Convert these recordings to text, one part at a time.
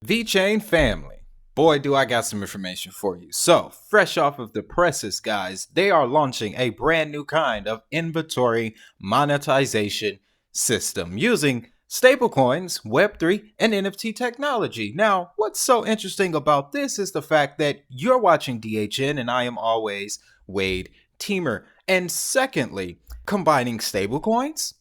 Vechain family. Boy, do I got some information for you. So, fresh off of the presses, guys, they are launching a brand new kind of inventory monetization system using stablecoins, Web3, and NFT technology. Now, what's so interesting about this is the fact that you're watching DHN and I am always Wade Teamer. And secondly, combining stablecoins.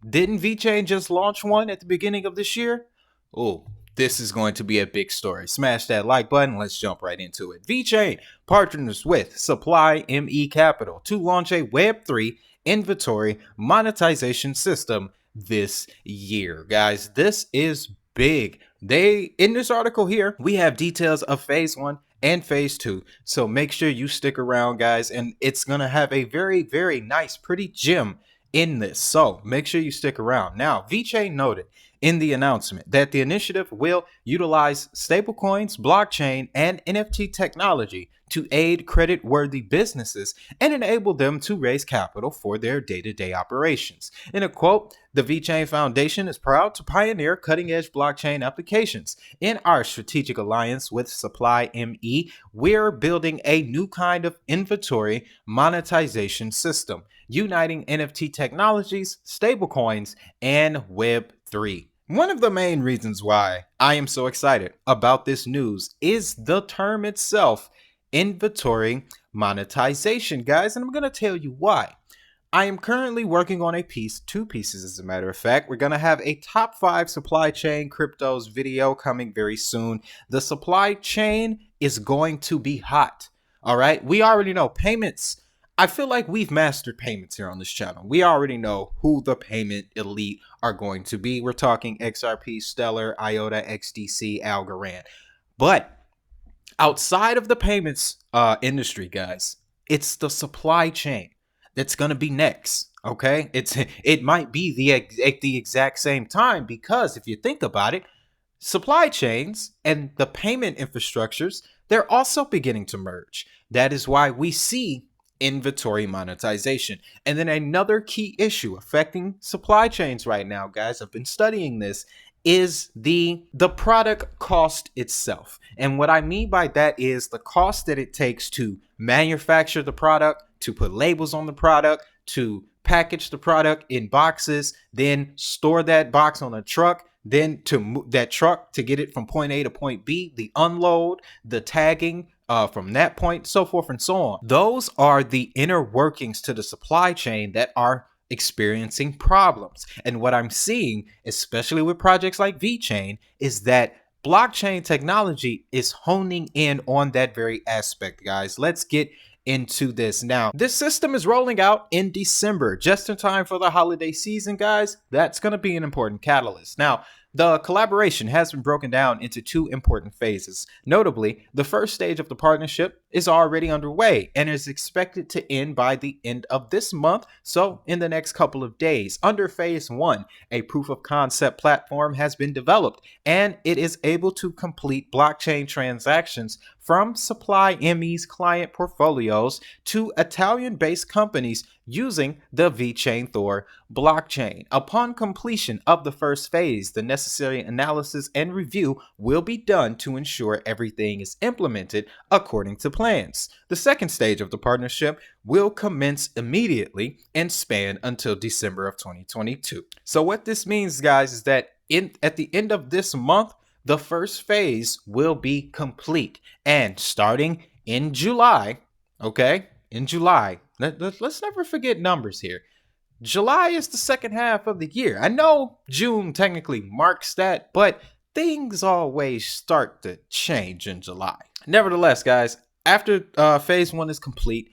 Didn't VeChain just launch one at the beginning of this year? Oh, this is going to be a big story. Smash that like button. Let's jump right into it. VeChain partners with Supply ME Capital to launch a Web3 inventory monetization system this year. Guys, this is big. In this article here, we have details of phase 1 and phase 2. So make sure you stick around, guys, and it's going to have a very, very nice, pretty gem in this. So make sure you stick around. Now, VeChain noted in the announcement that the initiative will utilize stablecoins, blockchain, and NFT technology to aid credit-worthy businesses and enable them to raise capital for their day-to-day operations. In a quote, the VeChain Foundation is proud to pioneer cutting-edge blockchain applications. In our strategic alliance with Supply ME, we're building a new kind of inventory monetization system, uniting NFT technologies, stablecoins, and Web3. One of the main reasons why I am so excited about this news is the term itself, inventory monetization, guys, and I'm going to tell you why. I am currently working on two pieces as a matter of fact. We're going to have a top 5 supply chain cryptos video coming very soon. The supply chain is going to be hot. All right. We already know payments. I feel like we've mastered payments here on this channel. We already know who the payment elite are going to be. We're talking XRP, Stellar, IOTA, XDC, Algorand. But outside of the payments industry, guys, it's the supply chain that's going to be next. Okay, it might be at the exact same time, because if you think about it, supply chains and the payment infrastructures, they're also beginning to merge. That is why we see inventory monetization. And then another key issue affecting supply chains right now, guys, I've been studying this, is the product cost itself. And what I mean by that is the cost that it takes to manufacture the product, to put labels on the product, to package the product in boxes, then store that box on a truck, then to move that truck to get it from point A to point B, the unload, the tagging from that point, so forth and so on. Those are the inner workings to the supply chain that are experiencing problems. And what I'm seeing, especially with projects like VeChain, is that blockchain technology is honing in on that very aspect, guys. Let's get into this now. This system is rolling out in December, just in time for the holiday season, guys. That's going to be an important catalyst. Now, the collaboration has been broken down into 2 important phases. Notably, the first stage of the partnership is already underway and is expected to end by the end of this month, so in the next couple of days. Under phase 1, a proof of concept platform has been developed, and it is able to complete blockchain transactions from Supply ME's client portfolios to Italian-based companies using the VeChain Thor blockchain. Upon completion of the first phase, the necessary analysis and review will be done to ensure everything is implemented according to plans. The second stage of the partnership will commence immediately and span until December of 2022. So what this means, guys, is that at the end of this month, the first phase will be complete. And starting in July, okay, in July, let's never forget numbers here. July is the second half of the year. I know June technically marks that, but things always start to change in July. Nevertheless, guys, after phase 1 is complete,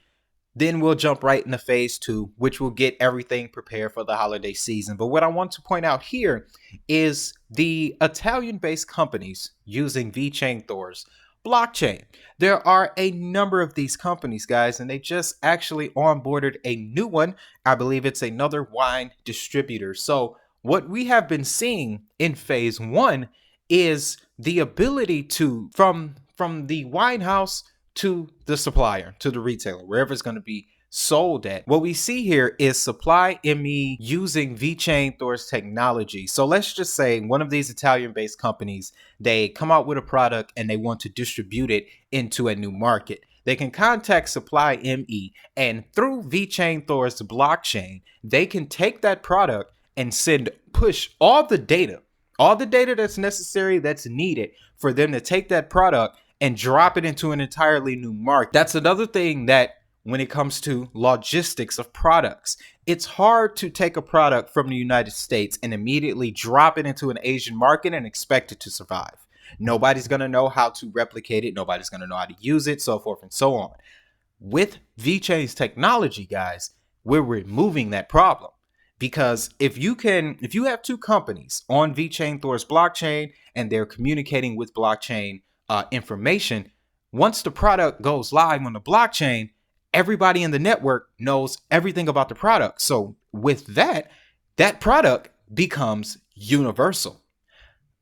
then we'll jump right into phase 2, which will get everything prepared for the holiday season. But what I want to point out here is the Italian-based companies using VeChain Thor's blockchain. There are a number of these companies, guys, and they just actually onboarded a new one. I believe it's another wine distributor. So what we have been seeing in phase 1 is the ability to, from the wine house to the supplier, to the retailer, wherever it's going to be sold at. What we see here is Supply ME using Vechain Thor's technology. So let's just say one of these Italian-based companies, they come out with a product and they want to distribute it into a new market. They can contact Supply ME, and through Vechain Thor's blockchain, they can take that product and push all the data that's necessary, that's needed for them to take that product and drop it into an entirely new market. That's another thing that when it comes to logistics of products, it's hard to take a product from the United States and immediately drop it into an Asian market and expect it to survive. Nobody's going to know how to replicate it. Nobody's going to know how to use it, so forth and so on. With Vechain's technology, guys, we're removing that problem. Because if you have two companies on Vechain Thor's blockchain and they're communicating with blockchain information, once the product goes live on the blockchain, everybody in the network knows everything about the product. So with that product becomes universal.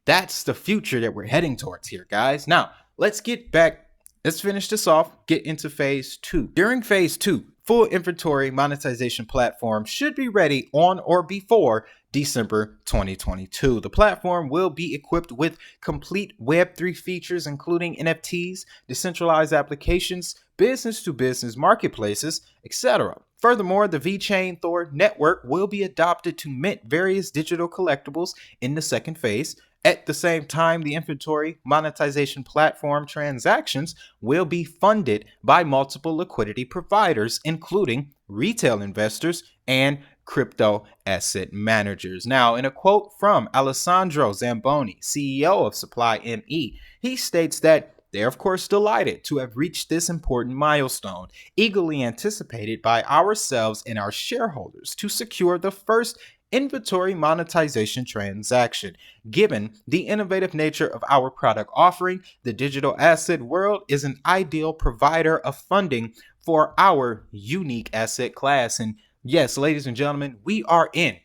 That's the future that we're heading towards here, guys. Now, let's finish this off, get into phase 2. During phase 2, full inventory monetization platform should be ready on or before December 2022. The platform will be equipped with complete Web3 features, including NFTs, decentralized applications, business-to-business marketplaces, etc. Furthermore, the Vechain Thor network will be adopted to mint various digital collectibles in the second phase. At the same time, the inventory monetization platform transactions will be funded by multiple liquidity providers, including retail investors and crypto asset managers. Now, in a quote from Alessandro Zamboni, CEO of Supply ME, he states that they're, of course, delighted to have reached this important milestone, eagerly anticipated by ourselves and our shareholders to secure the first inventory monetization transaction. Given the innovative nature of our product offering, the digital asset world is an ideal provider of funding for our unique asset class. And yes, ladies and gentlemen, we are in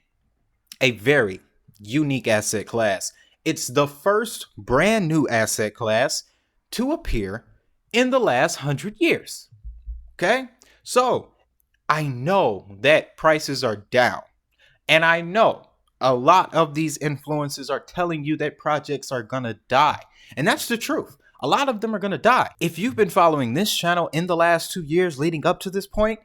a very unique asset class. It's the first brand new asset class to appear in the last 100 years. Okay? So I know that prices are down. And I know a lot of these influencers are telling you that projects are going to die. And that's the truth. A lot of them are going to die. If you've been following this channel in the last 2 years leading up to this point,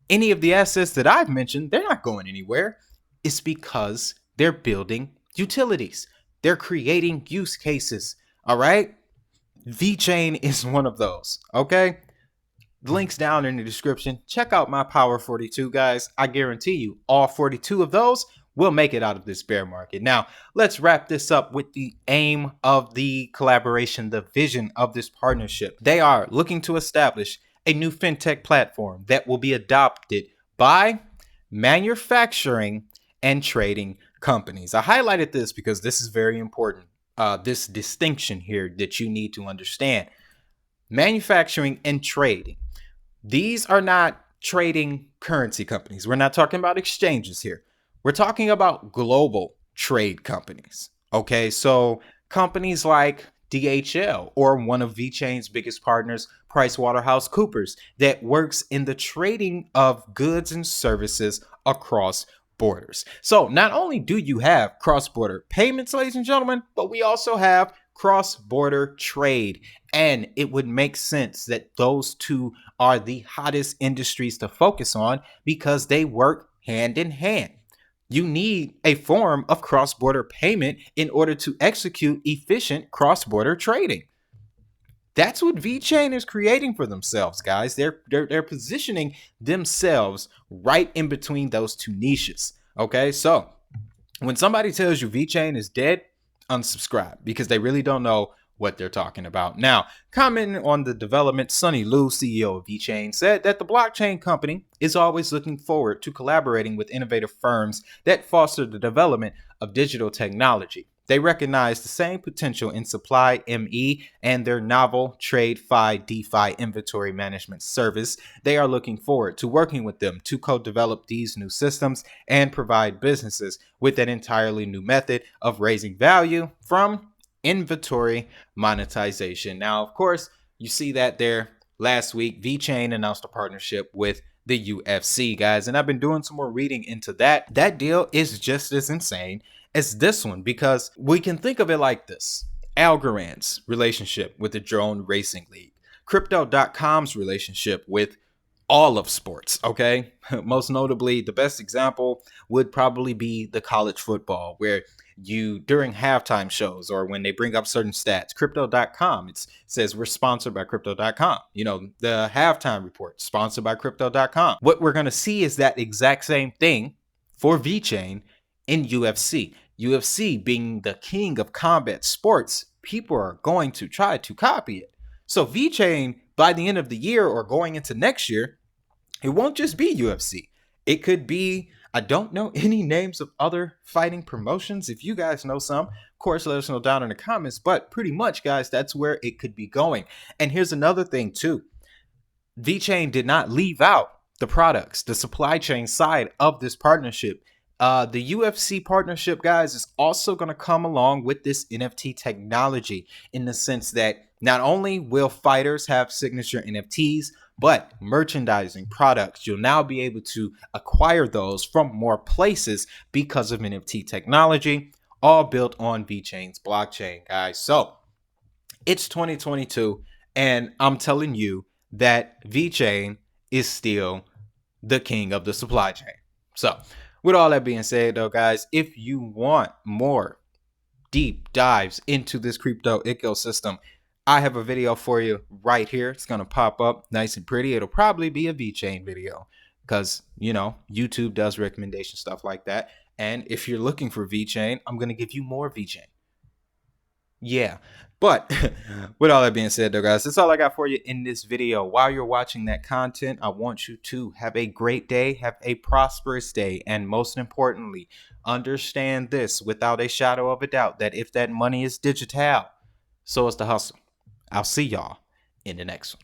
any of the assets that I've mentioned, they're not going anywhere. It's because they're building utilities. They're creating use cases. All right? Vechain is one of those. Okay? Links down in the description. Check out my Power 42, guys. I guarantee you all 42 of those will make it out of this bear market. Now, let's wrap this up with the aim of the collaboration, the vision of this partnership. They are looking to establish a new fintech platform that will be adopted by manufacturing and trading companies. I highlighted this because this is very important. This distinction here that you need to understand. Manufacturing and trading. These are not trading currency companies. We're not talking about exchanges here. We're talking about global trade companies. Okay, so companies like DHL or one of Vechain's biggest partners, PricewaterhouseCoopers, that works in the trading of goods and services across borders. So not only do you have cross-border payments, ladies and gentlemen, but we also have cross-border trade. And it would make sense that those two are the hottest industries to focus on because they work hand in hand. You need a form of cross-border payment in order to execute efficient cross-border trading. That's what Vechain is creating for themselves, guys. They're positioning themselves right in between those two niches. Okay, so when somebody tells you Vechain is dead, unsubscribe because they really don't know what they're talking about. Now, commenting on the development, Sunny Liu, CEO of Vechain, said that the blockchain company is always looking forward to collaborating with innovative firms that foster the development of digital technology. They recognize the same potential in Supply ME and their novel TradeFi DeFi inventory management service. They are looking forward to working with them to co-develop these new systems and provide businesses with an entirely new method of raising value from inventory monetization. Now, of course, you see that there last week, Vechain announced a partnership with the UFC, guys. And I've been doing some more reading into that. That deal is just as insane as this one, because we can think of it like this: Algorand's relationship with the Drone Racing League, Crypto.com's relationship with all of sports, okay? Most notably, the best example would probably be the college football, where you, during halftime shows or when they bring up certain stats, Crypto.com, it says we're sponsored by Crypto.com. You know, the halftime report, sponsored by Crypto.com. What we're going to see is that exact same thing for Vechain in UFC. UFC being the king of combat sports, people are going to try to copy it. So Vechain, by the end of the year or going into next year, it won't just be UFC. It could be, I don't know any names of other fighting promotions. If you guys know some, of course, let us know down in the comments. But pretty much, guys, that's where it could be going. And here's another thing, too. Vechain did not leave out the products, the supply chain side of this partnership. The UFC partnership, guys, is also going to come along with this NFT technology, in the sense that not only will fighters have signature NFTs, but merchandising products, you'll now be able to acquire those from more places because of NFT technology, all built on Vechain's blockchain, guys. So it's 2022, and I'm telling you that Vechain is still the king of the supply chain. So with all that being said, though, guys, if you want more deep dives into this crypto ecosystem, I have a video for you right here. It's going to pop up nice and pretty. It'll probably be a Vechain video because, you know, YouTube does recommendation stuff like that. And if you're looking for Vechain, I'm going to give you more Vechain. Yeah, but with all that being said, though, guys, that's all I got for you in this video. While you're watching that content, I want you to have a great day, have a prosperous day, and most importantly, understand this without a shadow of a doubt, that if that money is digital, so is the hustle. I'll see y'all in the next one.